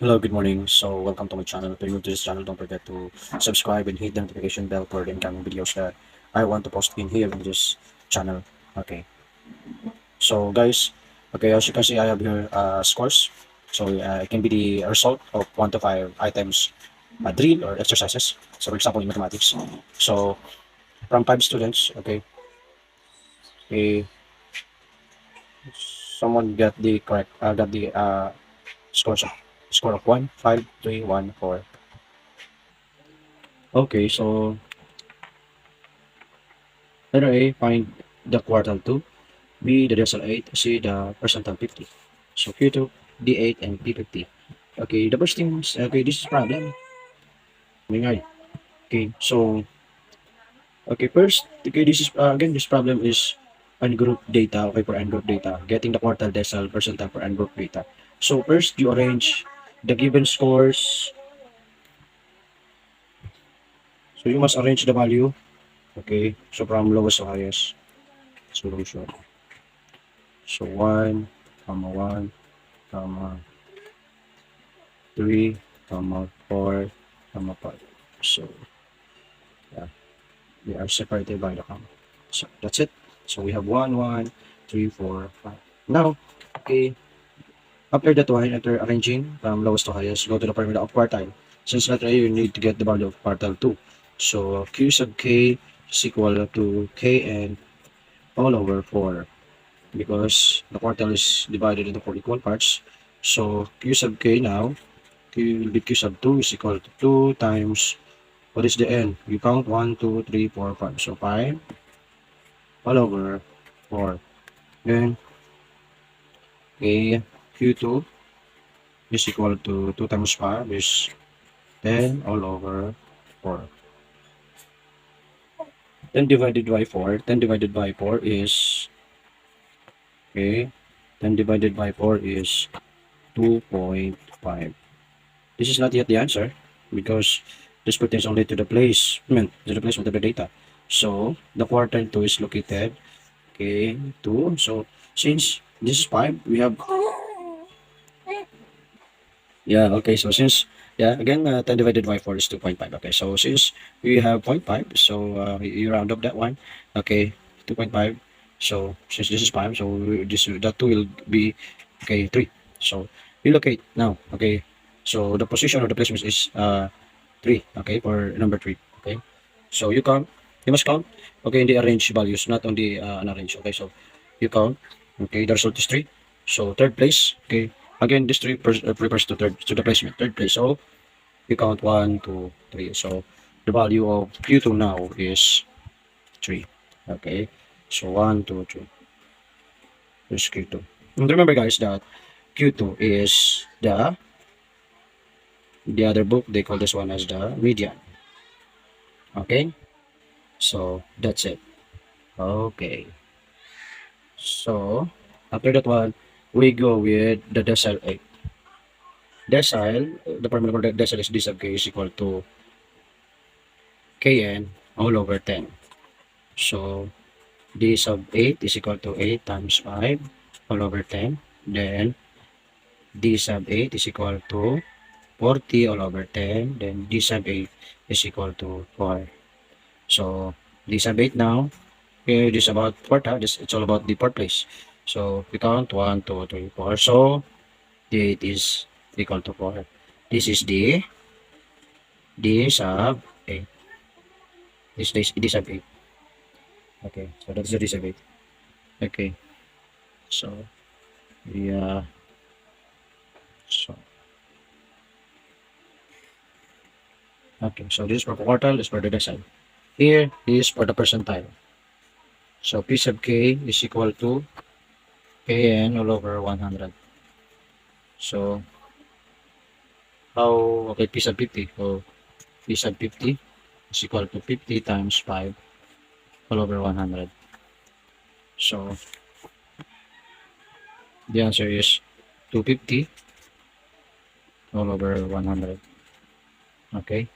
Hello, good morning. So, welcome to my channel. If you're new to this channel, don't forget to subscribe and hit the notification bell for the incoming videos that I want to post in here in this channel. Okay. So, guys, okay, as you can see, I have here scores. So, it can be the result of 1 to 5 items, drill or exercises. So, for example, in mathematics. So, from 5 students, okay, someone got the scores of, score of 1, 5, 3, 1, 4. Okay, so letter A, find the quartile 2. B, the decimal 8. C, the percentile 50. So Q2, D8, and P50. Okay, the first thing is, okay, this is problem. Okay, so, okay, first, okay, this is, again, this problem is ungrouped data, okay, for ungrouped data, getting the quartile, decimal, percentile for ungrouped data. So first, you arrange the given scores. So you must arrange the value, okay, so from lowest to highest solution. So 1, comma 1, comma 3, comma 4, comma 5. So, yeah, they are separated by the comma. So, that's it. So, we have 1, 1, 3, 4, 5. Now, okay, after that one, after arranging from lowest to highest, go to the formula of quartile. Since letter A, you need to get the value of quartile 2. So, Q sub K is equal to Kn all over 4. Because the quartile is divided into 4 equal parts. So, Q sub K now, Q will be Q sub 2 is equal to 2 times, what is the n? You count 1, 2, 3, 4, 5. So 5 all over 4. Then A Q2 is equal to 2 times 5 is 10 all over 4. 10 divided by 4. 10 divided by 4 is, okay, 10 divided by 4 is 2.5. This is not yet the answer because this pertains only to the placement, to the placement of the data. So the quartile 2 is located, okay, 2. So since this is 5, we have, yeah, okay, so since, yeah, again, 10 divided by 4 is 2.5. Okay, so since we have 0.5, so you round up that one, okay, 2.5. So since this is 5, so that 2 will be, okay, 3. So relocate now, okay. So the position of the placement is 3, okay, for number 3, okay. So you must count, okay, in the arranged values, not on the unarranged, okay. So you count, okay, the result is 3. So third place, okay, again, this 3 refers to to the placement, third place. So you count 1, 2, 3. So the value of Q2 now is 3, okay. So 1, 2, 3, is Q2. And remember, guys, that Q2 is the other book, they call this one as the median, okay. So that's it. Okay. So after that one, we go with the decile 8. Decile, the formula for the decile is d sub k is equal to kn all over 10. So d sub 8 is equal to 8 times 5 all over 10. Then d sub 8 is equal to 40 all over 10. Then d sub 8 is equal to 4. So d sub 8 now, okay, this is about fourth, this it's all about the fourth place. So we count 1, 2, 3, 4. So the 8 is equal to 4. This is d sub 8. This is d sub 8. Okay, so that's the d sub 8. Okay, so yeah, so okay, so this is for quartile, this is for the decile. Here, this is for the percentile. So p sub k is equal to kn all over 100. So how, okay, p sub 50. So p sub 50 is equal to 50 times 5 all over 100. So the answer is 250 all over 100. Okay.